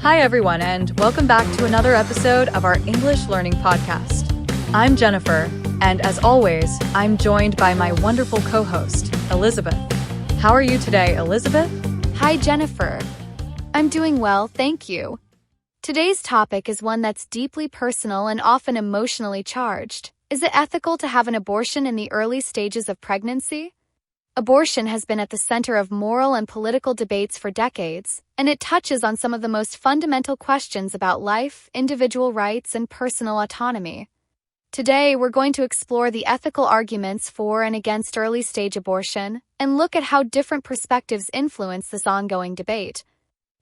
Hi everyone, and welcome back to another episode of our English Learning podcast. I'm Jennifer, and as always, I'm joined by my wonderful co-host, Elizabeth. How are you today, Elizabeth? Hi, Jennifer. I'm doing well, thank you. Today's topic is one that's deeply personal and often emotionally charged. Is it ethical to have an abortion in the early stages of pregnancy? Abortion has been at the center of moral and political debates for decades, and it touches on some of the most fundamental questions about life, individual rights, and personal autonomy. Today, we're going to explore the ethical arguments for and against early-stage abortion and look at how different perspectives influence this ongoing debate.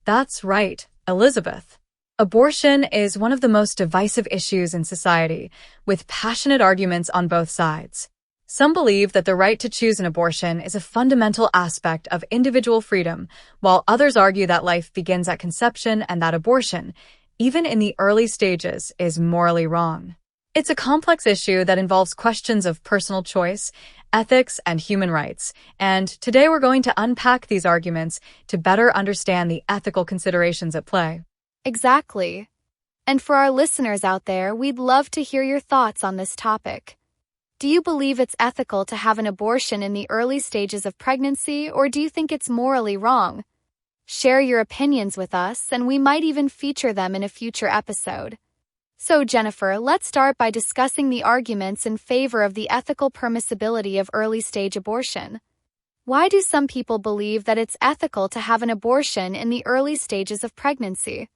That's right, Elizabeth. Abortion is one of the most divisive issues in society, with passionate arguments on both sides. Some believe that the right to choose an abortion is a fundamental aspect of individual freedom, while others argue that life begins at conception and that abortion, even in the early stages, is morally wrong. It's a complex issue that involves questions of personal choice, ethics, and human rights, and today we're going to unpack these arguments to better understand the ethical considerations at play. Exactly. And for our listeners out there, we'd love to hear your thoughts on this topic. Do you believe it's ethical to have an abortion in the early stages of pregnancy, or do you think it's morally wrong? Share your opinions with us, and we might even feature them in a future episode. So, Jennifer, let's start by discussing the arguments in favor of the ethical permissibility of early-stage abortion. Why do some people believe that it's ethical to have an abortion in the early stages of pregnancy?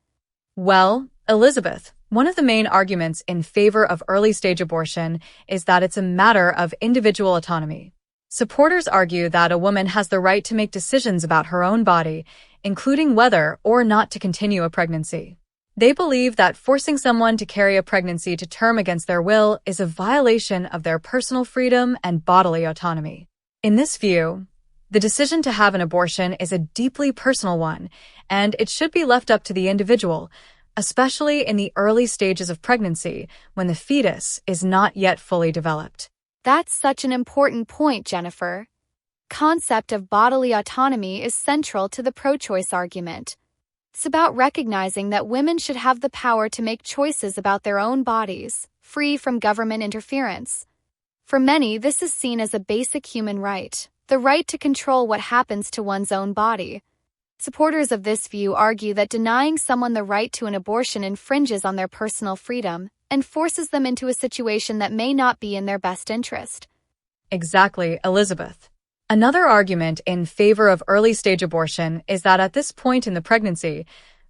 Well, Elizabeth, one of the main arguments in favor of early-stage abortion is that it's a matter of individual autonomy. Supporters argue that a woman has the right to make decisions about her own body, including whether or not to continue a pregnancy. They believe that forcing someone to carry a pregnancy to term against their will is a violation of their personal freedom and bodily autonomy. In this view, the decision to have an abortion is a deeply personal one, and it should be left up to the individual, especially in the early stages of pregnancy when the fetus is not yet fully developed. That's such an important point, Jennifer. Concept of bodily autonomy is central to the pro-choice argument. It's about recognizing that women should have the power to make choices about their own bodies, free from government interference. For many, this is seen as a basic human right, the right to control what happens to one's own body. Supporters of this view argue that denying someone the right to an abortion infringes on their personal freedom and forces them into a situation that may not be in their best interest. Exactly, Elizabeth. Another argument in favor of early-stage abortion is that at this point in the pregnancy,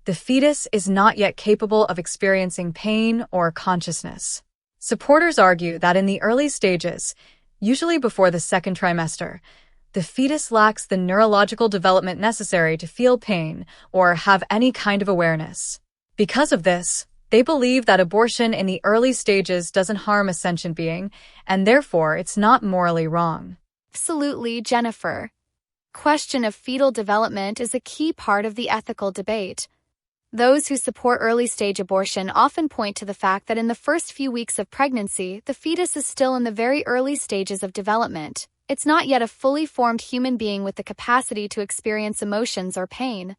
the fetus is not yet capable of experiencing pain or consciousness. Supporters argue that in the early stages, usually before the second trimester, the fetus lacks the neurological development necessary to feel pain or have any kind of awareness. Because of this, they believe that abortion in the early stages doesn't harm a sentient being, and therefore it's not morally wrong. Absolutely, Jennifer. Question of fetal development is a key part of the ethical debate. Those who support early-stage abortion often point to the fact that in the first few weeks of pregnancy, the fetus is still in the very early stages of development. It's not yet a fully formed human being with the capacity to experience emotions or pain.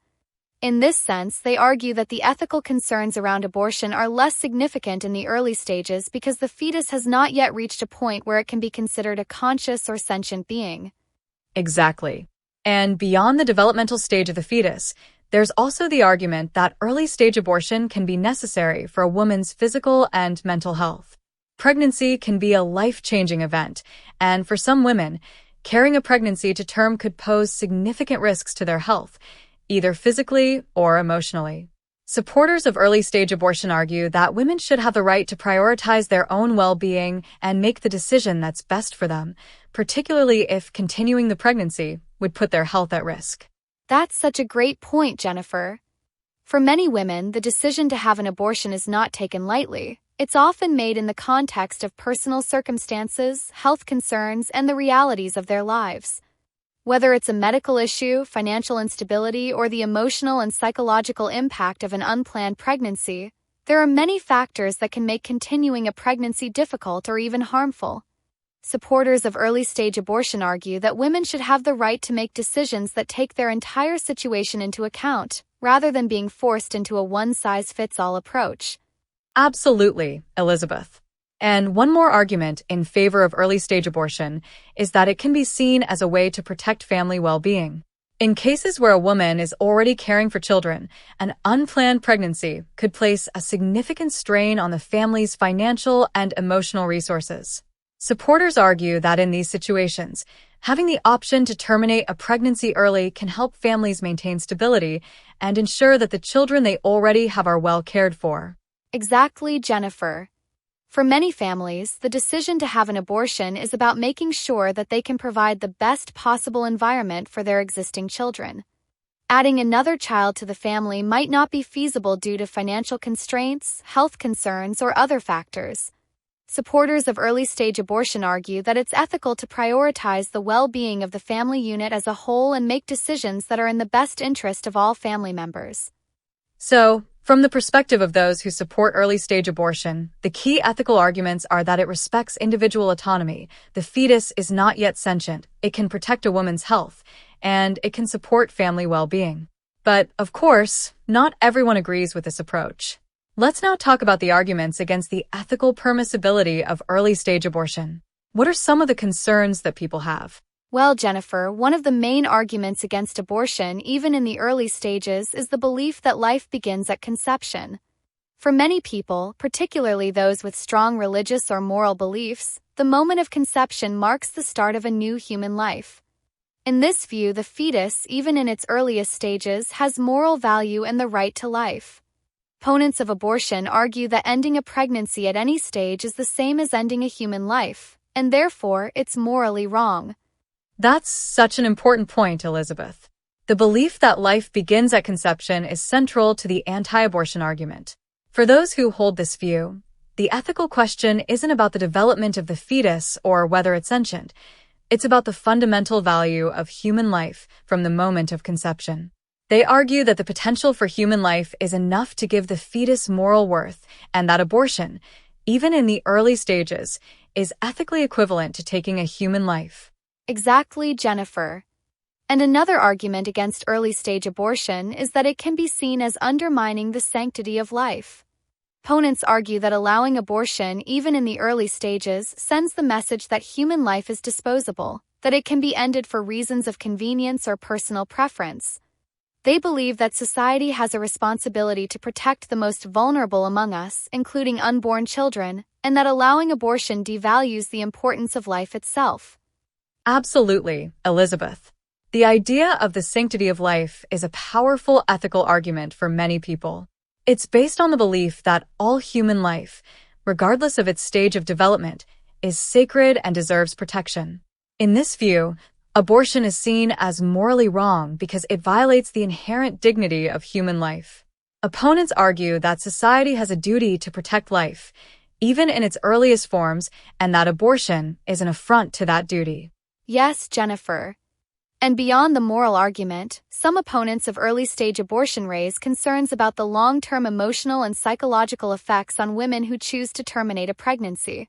In this sense, they argue that the ethical concerns around abortion are less significant in the early stages because the fetus has not yet reached a point where it can be considered a conscious or sentient being. Exactly. And beyond the developmental stage of the fetus, there's also the argument that early-stage abortion can be necessary for a woman's physical and mental health. Pregnancy can be a life-changing event, and for some women, carrying a pregnancy to term could pose significant risks to their health, either physically or emotionally. Supporters of early-stage abortion argue that women should have the right to prioritize their own well-being and make the decision that's best for them, particularly if continuing the pregnancy would put their health at risk. That's such a great point, Jennifer. For many women, the decision to have an abortion is not taken lightly. It's often made in the context of personal circumstances, health concerns, and the realities of their lives. Whether it's a medical issue, financial instability, or the emotional and psychological impact of an unplanned pregnancy, there are many factors that can make continuing a pregnancy difficult or even harmful. Supporters of early-stage abortion argue that women should have the right to make decisions that take their entire situation into account, rather than being forced into a one-size-fits-all approach. Absolutely, Elizabeth. And one more argument in favor of early-stage abortion is that it can be seen as a way to protect family well-being. In cases where a woman is already caring for children, an unplanned pregnancy could place a significant strain on the family's financial and emotional resources. Supporters argue that in these situations, having the option to terminate a pregnancy early can help families maintain stability and ensure that the children they already have are well cared for. Exactly, Jennifer. For many families, the decision to have an abortion is about making sure that they can provide the best possible environment for their existing children. Adding another child to the family might not be feasible due to financial constraints, health concerns, or other factors. Supporters of early-stage abortion argue that it's ethical to prioritize the well-being of the family unit as a whole and make decisions that are in the best interest of all family members. So, from the perspective of those who support early-stage abortion, the key ethical arguments are that it respects individual autonomy, the fetus is not yet sentient, it can protect a woman's health, and it can support family well-being. But, of course, not everyone agrees with this approach. Let's now talk about the arguments against the ethical permissibility of early-stage abortion. What are some of the concerns that people have? Well, Jennifer, one of the main arguments against abortion, even in the early stages, is the belief that life begins at conception. For many people, particularly those with strong religious or moral beliefs, the moment of conception marks the start of a new human life. In this view, the fetus, even in its earliest stages, has moral value and the right to life. Opponents of abortion argue that ending a pregnancy at any stage is the same as ending a human life, and therefore it's morally wrong. That's such an important point, Elizabeth. The belief that life begins at conception is central to the anti-abortion argument. For those who hold this view, the ethical question isn't about the development of the fetus or whether it's sentient. It's about the fundamental value of human life from the moment of conception. They argue that the potential for human life is enough to give the fetus moral worth, and that abortion, even in the early stages, is ethically equivalent to taking a human life. Exactly, Jennifer. And another argument against early-stage abortion is that it can be seen as undermining the sanctity of life. Opponents argue that allowing abortion, even in the early stages, sends the message that human life is disposable, that it can be ended for reasons of convenience or personal preference. They believe that society has a responsibility to protect the most vulnerable among us, including unborn children, and that allowing abortion devalues the importance of life itself. Absolutely, Elizabeth. The idea of the sanctity of life is a powerful ethical argument for many people. It's based on the belief that all human life, regardless of its stage of development, is sacred and deserves protection. In this view, abortion is seen as morally wrong because it violates the inherent dignity of human life. Opponents argue that society has a duty to protect life, even in its earliest forms, and that abortion is an affront to that duty. Yes, Jennifer. And beyond the moral argument, some opponents of early-stage abortion raise concerns about the long-term emotional and psychological effects on women who choose to terminate a pregnancy.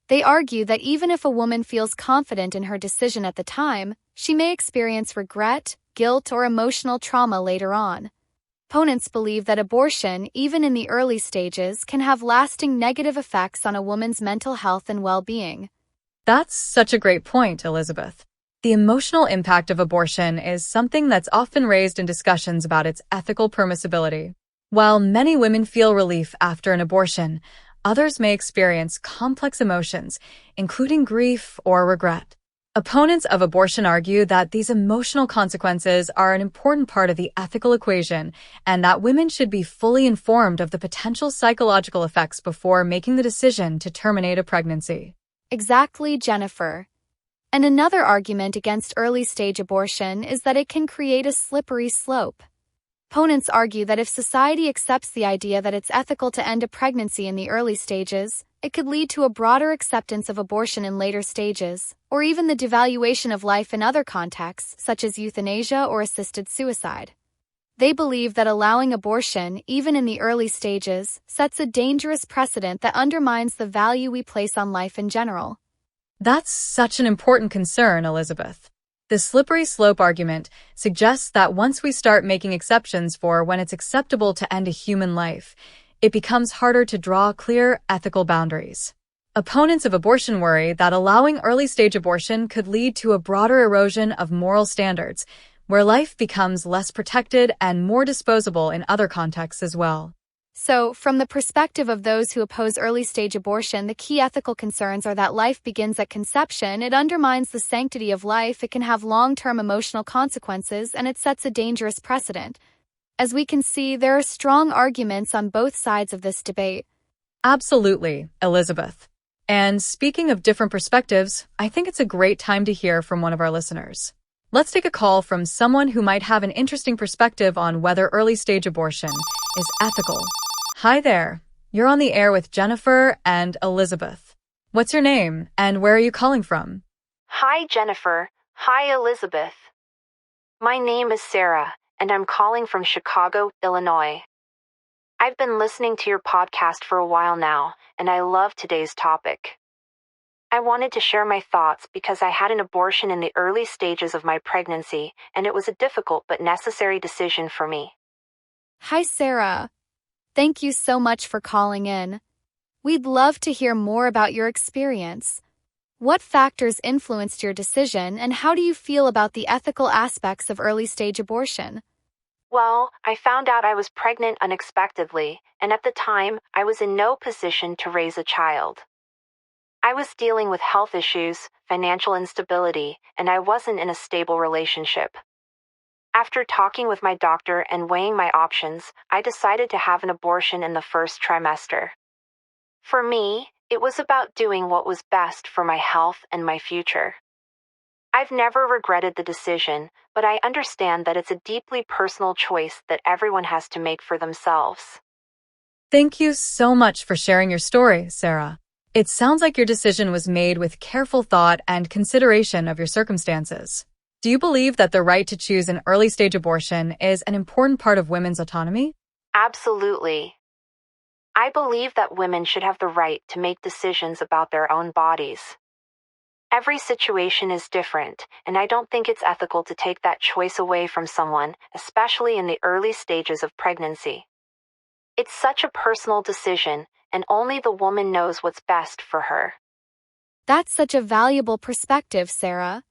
They argue that even if a woman feels confident in her decision at the time, she may experience regret, guilt, or emotional trauma later on. Opponents believe that abortion, even in the early stages, can have lasting negative effects on a woman's mental health and well-being. That's such a great point, Elizabeth. The emotional impact of abortion is something that's often raised in discussions about its ethical permissibility. While many women feel relief after an abortion, others may experience complex emotions, including grief or regret. Opponents of abortion argue that these emotional consequences are an important part of the ethical equation and that women should be fully informed of the potential psychological effects before making the decision to terminate a pregnancy. Exactly, Jennifer. And another argument against early-stage abortion is that it can create a slippery slope. Opponents argue that if society accepts the idea that it's ethical to end a pregnancy in the early stages, it could lead to a broader acceptance of abortion in later stages, or even the devaluation of life in other contexts, such as euthanasia or assisted suicide. They believe that allowing abortion, even in the early stages, sets a dangerous precedent that undermines the value we place on life in general. That's such an important concern, Elizabeth. The slippery slope argument suggests that once we start making exceptions for when it's acceptable to end a human life, it becomes harder to draw clear ethical boundaries. Opponents of abortion worry that allowing early-stage abortion could lead to a broader erosion of moral standards, where life becomes less protected and more disposable in other contexts as well. So, from the perspective of those who oppose early-stage abortion, the key ethical concerns are that life begins at conception, it undermines the sanctity of life, it can have long-term emotional consequences, and it sets a dangerous precedent. As we can see, there are strong arguments on both sides of this debate. Absolutely, Elizabeth. And speaking of different perspectives, I think it's a great time to hear from one of our listeners. Let's take a call from someone who might have an interesting perspective on whether early-stage abortion is ethical. Hi there. You're on the air with Jennifer and Elizabeth. What's your name, and where are you calling from? Hi, Jennifer. Hi, Elizabeth. My name is Sarah, and I'm calling from Chicago, Illinois. I've been listening to your podcast for a while now, and I love today's topic. I wanted to share my thoughts because I had an abortion in the early stages of my pregnancy, and it was a difficult but necessary decision for me. Hi, Sarah. Thank you so much for calling in. We'd love to hear more about your experience. What factors influenced your decision, and how do you feel about the ethical aspects of early-stage abortion? Well, I found out I was pregnant unexpectedly, and at the time, I was in no position to raise a child. I was dealing with health issues, financial instability, and I wasn't in a stable relationship. After talking with my doctor and weighing my options, I decided to have an abortion in the first trimester. For me, it was about doing what was best for my health and my future. I've never regretted the decision, but I understand that it's a deeply personal choice that everyone has to make for themselves. Thank you so much for sharing your story, Sarah. It sounds like your decision was made with careful thought and consideration of your circumstances. Do you believe that the right to choose an early-stage abortion is an important part of women's autonomy? Absolutely. I believe that women should have the right to make decisions about their own bodies. Every situation is different, and I don't think it's ethical to take that choice away from someone, especially in the early stages of pregnancy. It's such a personal decision, and only the woman knows what's best for her. That's such a valuable perspective, Sarah.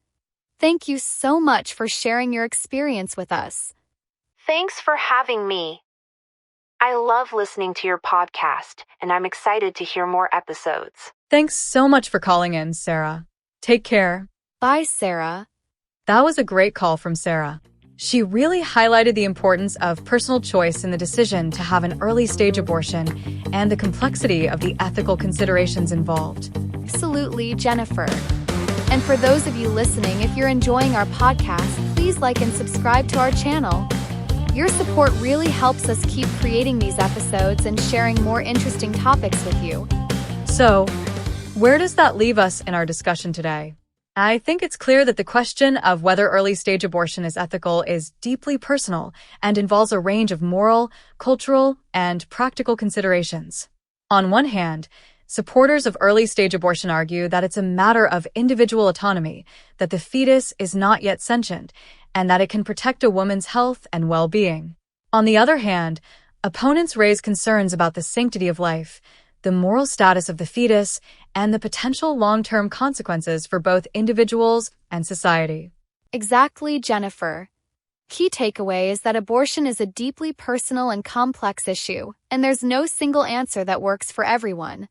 Thank you so much for sharing your experience with us. Thanks for having me. I love listening to your podcast, and I'm excited to hear more episodes. Thanks so much for calling in, Sarah. Take care. Bye, Sarah. That was a great call from Sarah. She really highlighted the importance of personal choice in the decision to have an early-stage abortion and the complexity of the ethical considerations involved. Absolutely, Jennifer. And for those of you listening, if you're enjoying our podcast, please like and subscribe to our channel. Your support really helps us keep creating these episodes and sharing more interesting topics with you. So, where does that leave us in our discussion today? I think it's clear that the question of whether early-stage abortion is ethical is deeply personal and involves a range of moral, cultural, and practical considerations. On one hand, supporters of early-stage abortion argue that it's a matter of individual autonomy, that the fetus is not yet sentient, and that it can protect a woman's health and well-being. On the other hand, opponents raise concerns about the sanctity of life, the moral status of the fetus, and the potential long-term consequences for both individuals and society. Exactly, Jennifer. Key takeaway is that abortion is a deeply personal and complex issue, and there's no single answer that works for everyone.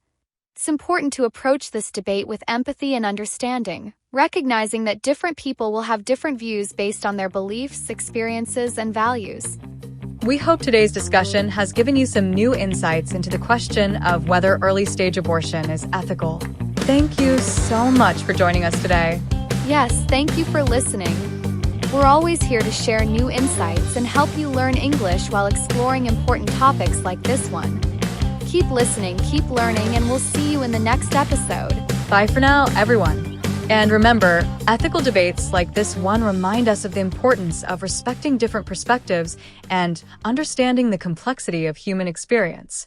It's important to approach this debate with empathy and understanding, recognizing that different people will have different views based on their beliefs, experiences, and values. We hope today's discussion has given you some new insights into the question of whether early-stage abortion is ethical. Thank you so much for joining us today. Yes, thank you for listening. We're always here to share new insights and help you learn English while exploring important topics like this one. Keep listening, keep learning, and we'll see you in the next episode. Bye for now, everyone. And remember, ethical debates like this one remind us of the importance of respecting different perspectives and understanding the complexity of human experience.